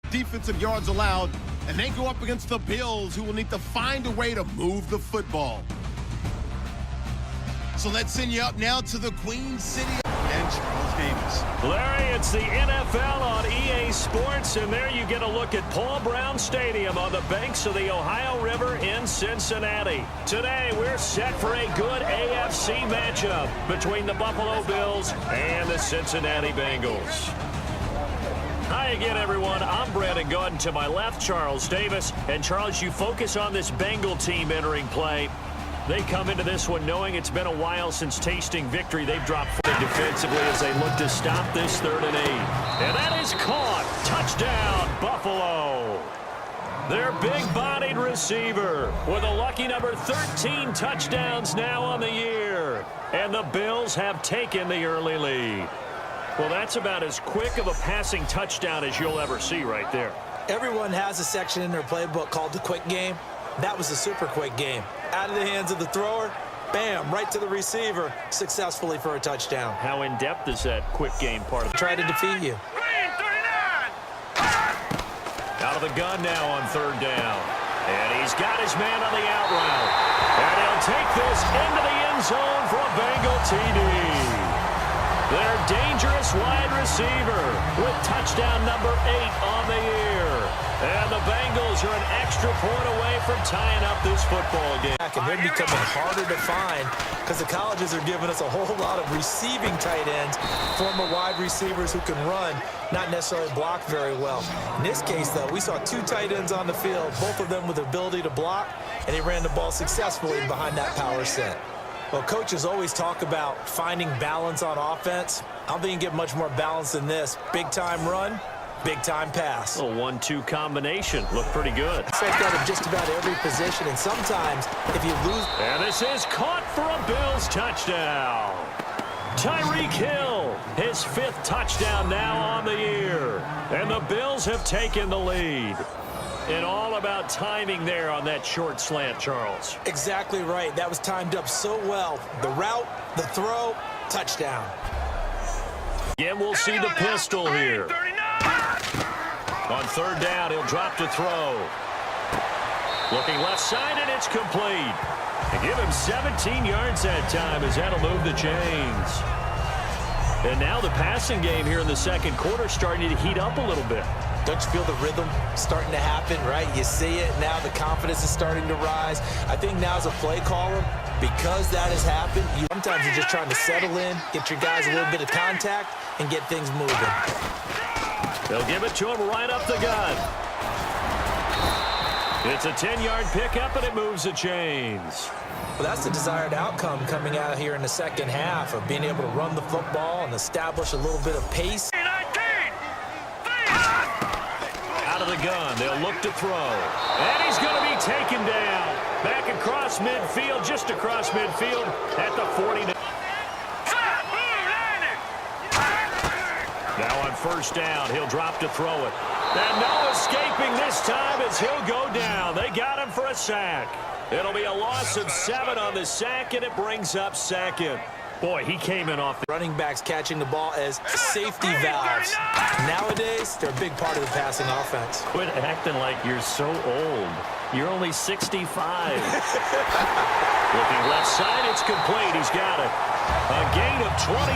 defensive yards allowed, and they go up against the Bills, who will need to find a way to move the football. So let's send you up now to the Queen City and Charles Davis. Larry, it's the NFL on EA Sports, and there you get a look at Paul Brown Stadium on the banks of the Ohio River in Cincinnati. Today, we're set for a good AFC matchup between the Buffalo Bills and the Cincinnati Bengals. Hi again, everyone. I'm Brandon Gordon. To my left, Charles Davis. And Charles, you focus on this Bengal team entering play. They come into this one knowing it's been a while since tasting victory. They've dropped defensively as they look to stop this 3rd and 8. And that is caught. Touchdown, Buffalo. Their big-bodied receiver with a lucky number 13 touchdowns now on the year. And the Bills have taken the early lead. Well, that's about as quick of a passing touchdown as you'll ever see right there. Everyone has a section in their playbook called the quick game. That was a super quick game. Out of the hands of the thrower, bam, right to the receiver, successfully for a touchdown. How in-depth is that quick game part of the try to defeat you? Out of the gun now on 3rd down. And he's got his man on the out route. And he'll take this into the end zone for a Bengal TD. Their dangerous wide receiver with touchdown number 8 on the year. And the Bengals are an extra point away from tying up this football game. And they're becoming harder to find because the colleges are giving us a whole lot of receiving tight ends, former wide receivers who can run, not necessarily block very well. In this case, though, we saw 2 tight ends on the field, both of them with the ability to block, and they ran the ball successfully behind that power set. Well, coaches always talk about finding balance on offense. I don't think you can get much more balance than this. Big-time run, big-time pass. A 1-2 combination. Looked pretty good. It's like that in just about every position, and sometimes if you lose... And this is caught for a Bills touchdown. Tyreek Hill, his 5th touchdown now on the year. And the Bills have taken the lead. And all about timing there on that short slant, Charles. Exactly right. That was timed up so well. The route, the throw, touchdown. Again, we'll see the pistol here. On 3rd down, he'll drop to throw. Looking left side, and it's complete. And give him 17 yards that time as that'll move the chains. And now the passing game here in the 2nd quarter starting to heat up a little bit. Don't you feel the rhythm starting to happen, right? You see it. Now the confidence is starting to rise. I think now as a play caller, because that has happened, sometimes you're just trying to settle in, get your guys a little bit of contact, and get things moving. They'll give it to him right up the gut. It's a 10-yard pickup, and it moves the chains. Well, that's the desired outcome coming out here in the 2nd half of being able to run the football and establish a little bit of pace. Out of the gun, they'll look to throw. And he's going to be taken down. Back across midfield, just across midfield at the 49. Now on 1st down, he'll drop to throw it. And no escaping this time as he'll go down. They got him for a sack. It'll be a loss of 7 on the sack, and it brings up 2nd. Boy, he came in off the running backs catching the ball as safety valves. Nowadays, they're a big part of the passing offense. Quit acting like you're so old. You're only 65. Looking left side, it's complete. He's got it. A gain of 26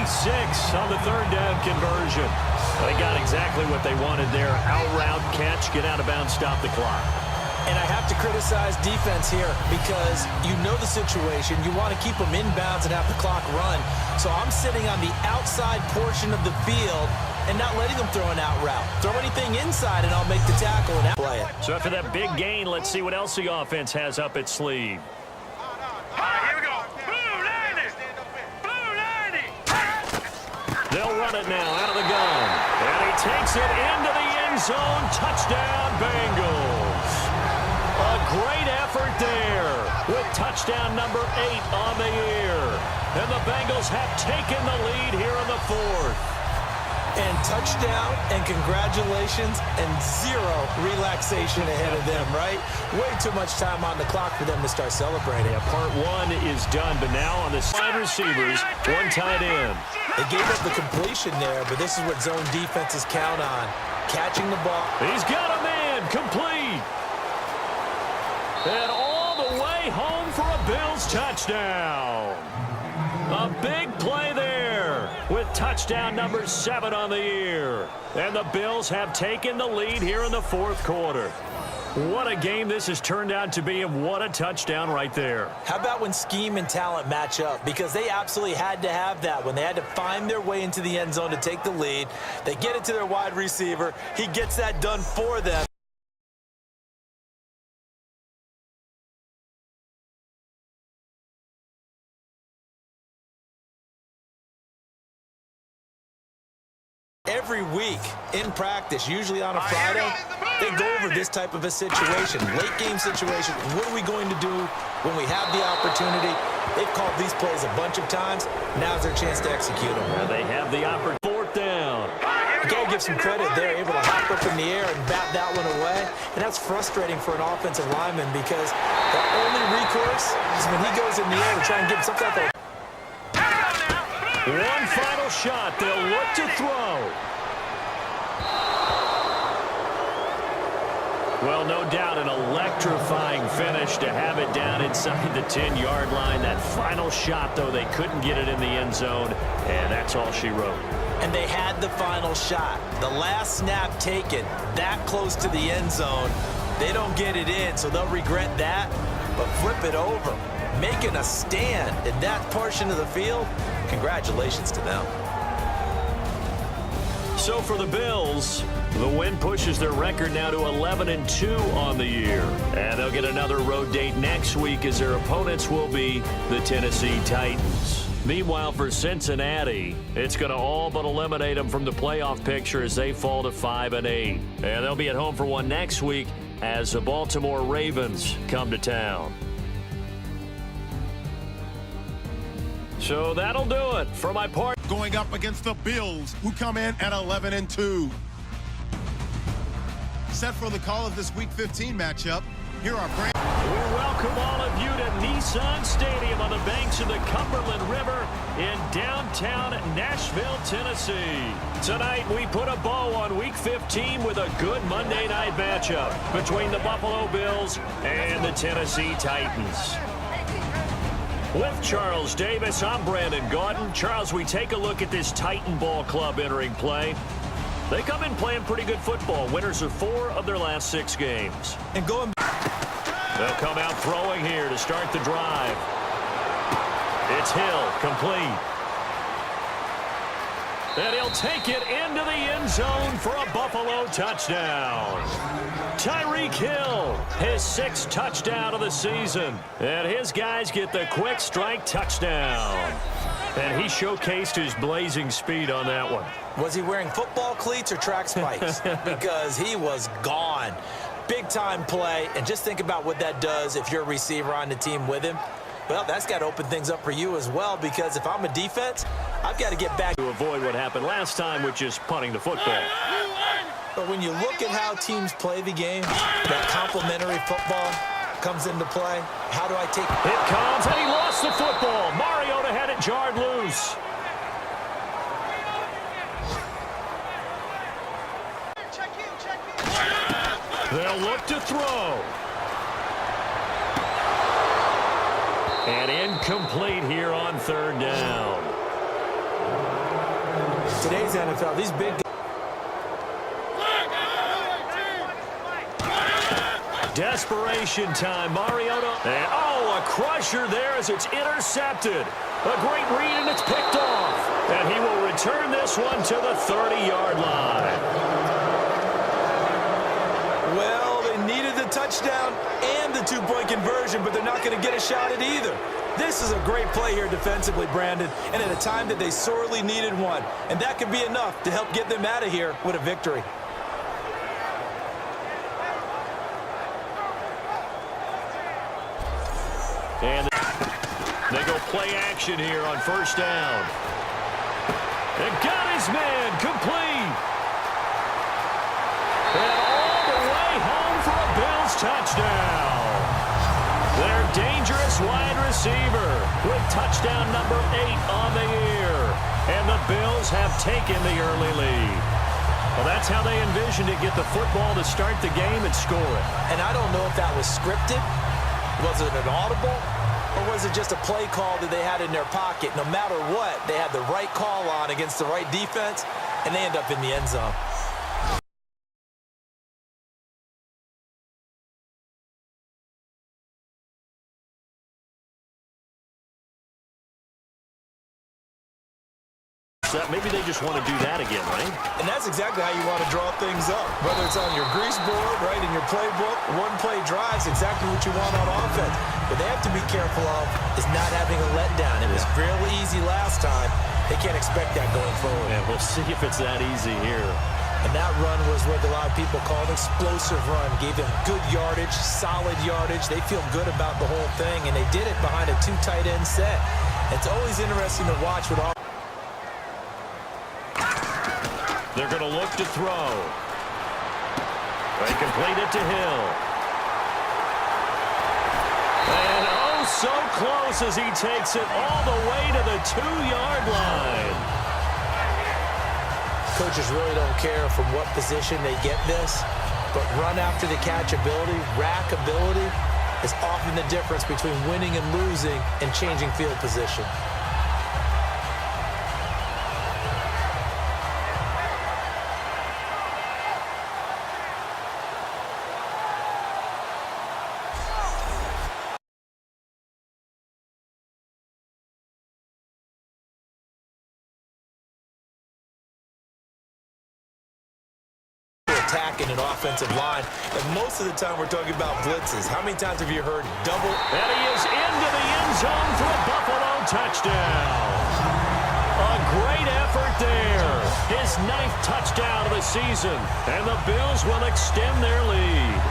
on the 3rd down conversion. They got exactly what they wanted there. Out route, catch, get out of bounds, stop the clock. And I have to criticize defense here because you know the situation. You want to keep them inbounds and have the clock run. So I'm sitting on the outside portion of the field and not letting them throw an out route. Throw anything inside and I'll make the tackle and play it. So after that big gain, let's see what else the offense has up its sleeve. Here we go. Blue 90. Blue 90. They'll run it now out of the gun. And he takes it into the end zone. Touchdown, Bengals. A great effort there with touchdown number 8 on the year. And the Bengals have taken the lead here in the 4th. And touchdown and congratulations and 0 relaxation ahead of them, right? Way too much time on the clock for them to start celebrating. Yeah, part 1 is done, but now on the wide receivers, 1 tight end. They gave up the completion there, but this is what zone defenses count on. catching the ball. He's got a man, complete. And all the way home for a Bills touchdown. A big play there with touchdown number 7 on the year. And the Bills have taken the lead here in the fourth quarter. What a game this has turned out to be, and what a touchdown right there. How about when scheme and talent match up? Because they absolutely had to have that when they had to find their way into the end zone to take the lead. They get it to their wide receiver. He gets that done for them. Every week in practice, usually on a Friday, they go over this type of a situation, late game situation. What are we going to do when we have the opportunity? They've called these plays a bunch of times. Now's their chance to execute them. And they have the opportunity. Fourth down. You got to give some credit. They're able to hop up in the air and bat that one away. And that's frustrating for an offensive lineman because the only recourse is when he goes in the air to try and get some type of... One final shot. They'll look to throw. Well, no doubt an electrifying finish to have it down inside the 10-yard line. That final shot, though, they couldn't get it in the end zone, and that's all she wrote. And they had the final shot. The last snap taken that close to the end zone. They don't get it in, so they'll regret that, but flip it over. Making a stand in that portion of the field, congratulations to them. So for the Bills, the win pushes their record now to 11-2 on the year. And they'll get another road date next week as their opponents will be the Tennessee Titans. Meanwhile, for Cincinnati, it's going to all but eliminate them from the playoff picture as they fall to 5-8. And they'll be at home for one next week as the Baltimore Ravens come to town. So that'll do it for my part. Going up against the Bills, who come in at 11-2. Set for the call of this Week 15 matchup. Here are brand. We welcome all of you to Nissan Stadium on the banks of the Cumberland River in downtown Nashville, Tennessee. Tonight, we put a bow on Week 15 with a good Monday night matchup between the Buffalo Bills and the Tennessee Titans. With Charles Davis, I'm Brandon Gaudin. Charles, we take a look at this Titan Ball Club entering play. They come in playing pretty good football. Winners of 4 of their last 6 games. And going... They'll come out throwing here to start the drive. It's Hill, complete. And he'll take it into the end zone for a Buffalo touchdown. Tyreek Hill, his 6th touchdown of the season. And his guys get the quick strike touchdown. And he showcased his blazing speed on that one. Was he wearing football cleats or track spikes? Because he was gone. Big-time play. And just think about what that does if you're a receiver on the team with him. Well, that's got to open things up for you as well, because if I'm a defense, I've got to get back. To avoid what happened last time, which is punting the football. But when you look at how teams play the game, that complementary football comes into play. How do I take it? It comes, and he lost the football. Mariota had it jarred loose. They'll look to throw. And incomplete here on 3rd down. Today's NFL, these big... Desperation time. Mariota. And, oh, a crusher there as it's intercepted. A great read, and it's picked off. And he will return this one to the 30-yard line. Well, they needed the touchdown and the 2-point conversion, but they're not going to get a shot at either. This is a great play here defensively, Brandon, and at a time that they sorely needed one. And that could be enough to help get them out of here with a victory. And they go play action here on 1st down. And got his man complete. And all the way home for a Bills touchdown. Their dangerous wide receiver with touchdown number 8 on the year. And the Bills have taken the early lead. Well, that's how they envisioned it, get the football to start the game and score it. And I don't know if that was scripted. Was it an audible? Or was it just a play call that they had in their pocket? No matter what, they had the right call on against the right defense, and they end up in the end zone. Maybe they just want to do that again, right? And that's exactly how you want to draw things up. Whether it's on your grease board, right, in your playbook, one-play drives, exactly what you want on offense. What they have to be careful of is not having a letdown. It was fairly easy last time. They can't expect that going forward. Yeah, we'll see if it's that easy here. And that run was what a lot of people call an explosive run. Gave them good yardage, solid yardage. They feel good about the whole thing, and they did it behind a two tight end set. It's always interesting to watch what all. They're going to look to throw. They complete it to Hill. And oh, so close as he takes it all the way to the 2-yard line. Coaches really don't care from what position they get this, but run after the catch ability, rack ability, is often the difference between winning and losing and changing field position. Attacking an offensive line, and most of the time we're talking about blitzes. How many times have you heard double? And he is into the end zone for a Buffalo touchdown. A great effort there. His 9th touchdown of the season, and the Bills will extend their lead.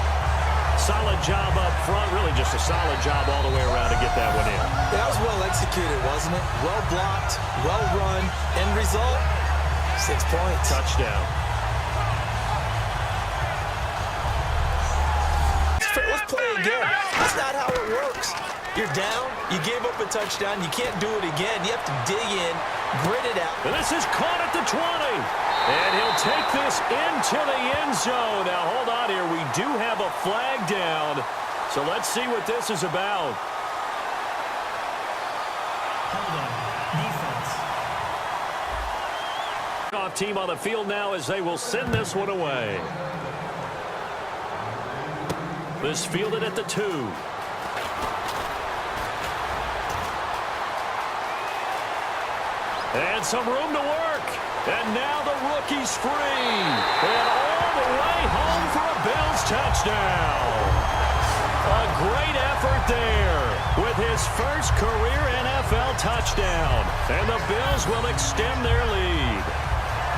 Solid job up front, really just a solid job all the way around to get that one in. That was well executed, wasn't it? Well blocked, well run. End result, 6 points. Touchdown. Let's play again. That's not how it works. You're down. You gave up a touchdown. You can't do it again. You have to dig in, grit it out. And this is caught at the 20. And he'll take this into the end zone. Now, hold on here. We do have a flag down. So let's see what this is about. Hold on. Defense. Off team on the field now as they will send this one away. This fielded at the 2. And some room to work. And now the rookie's free. And all the way home for a Bills touchdown. A great effort there with his first career NFL touchdown. And the Bills will extend their lead.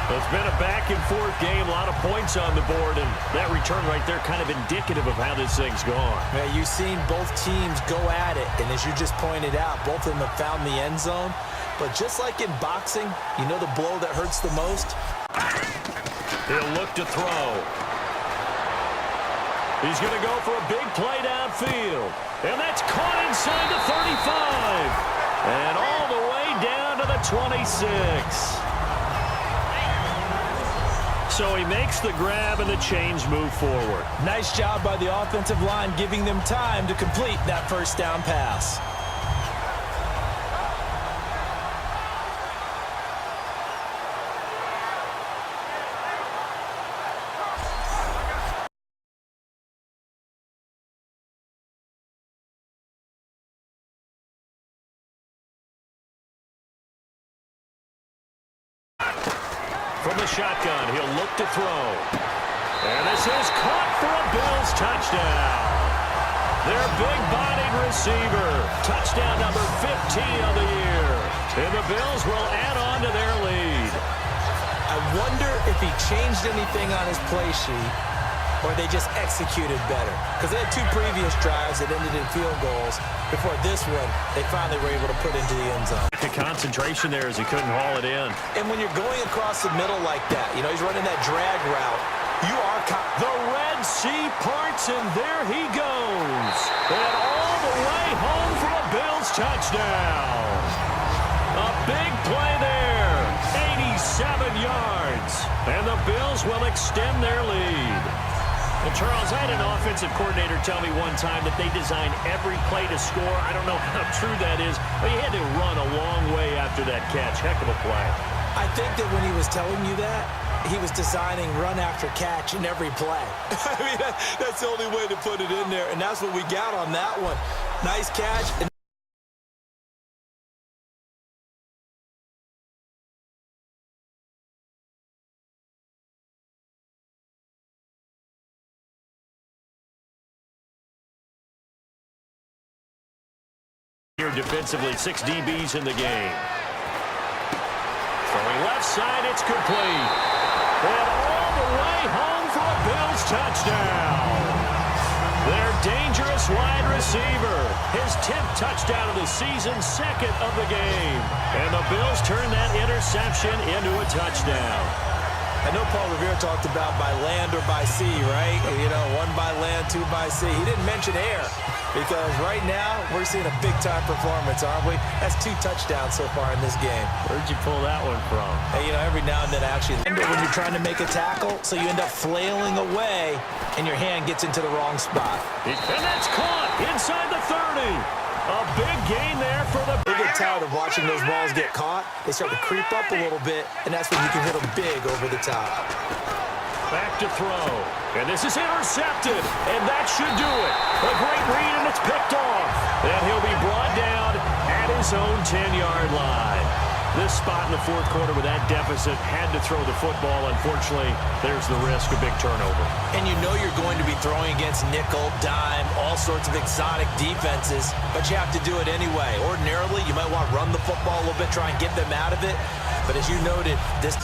It's been a back-and-forth game, a lot of points on the board, and that return right there kind of indicative of how this thing's gone. Yeah, you've seen both teams go at it, and as you just pointed out, both of them have found the end zone. But just like in boxing, you know the blow that hurts the most? He'll look to throw. He's going to go for a big play downfield, and that's caught inside the 35, and all the way down to the 26. So he makes the grab and the chains move forward. Nice job by the offensive line giving them time to complete that first down pass. From the shotgun, he'll look to throw. And this is caught for a Bills touchdown. Their big-bodied receiver. Touchdown number 15 of the year. And the Bills will add on to their lead. I wonder if he changed anything on his play sheet or they just executed better. Because they had 2 previous drives that ended in field goals. Before this one, they finally were able to put into the end zone. The concentration there as he couldn't haul it in. And when you're going across the middle like that, you know, he's running that drag route, you are... The Red Sea parts, and there he goes. And all the way home for a Bills touchdown. A big play there. 87 yards. And the Bills will extend their lead. Well, Charles, I had an offensive coordinator tell me one time that they design every play to score. I don't know how true that is, but he had to run a long way after that catch. Heck of a play. I think that when he was telling you that, he was designing run after catch in every play. I mean, that's the only way to put it in there, and that's what we got on that one. Nice catch. Here defensively, 6 DBs in the game. Throwing left side, it's complete. And all the way home for a Bills touchdown. Their dangerous wide receiver. His 10th touchdown of the season, 2nd of the game. And the Bills turn that interception into a touchdown. I know Paul Revere talked about by land or by sea, right? You know, 1 by land, 2 by sea. He didn't mention air because right now we're seeing a big-time performance, aren't we? That's 2 touchdowns so far in this game. Where'd you pull that one from? Hey, you know, every now and then I actually when you're trying to make a tackle, so you end up flailing away and your hand gets into the wrong spot. And that's caught inside the 30. A big gain there for the... They get tired of watching those balls get caught. They start to creep up a little bit, and that's when you can hit them big over the top. Back to throw. And this is intercepted. And that should do it. A great read, and it's picked off. And he'll be brought down at his own 10-yard line. This spot in the 4th quarter with that deficit had to throw the football. Unfortunately, there's the risk of big turnover. And you know you're going to be throwing against nickel, dime, all sorts of exotic defenses, but you have to do it anyway. Ordinarily, you might want to run the football a little bit, try and get them out of it. But as you noted, this...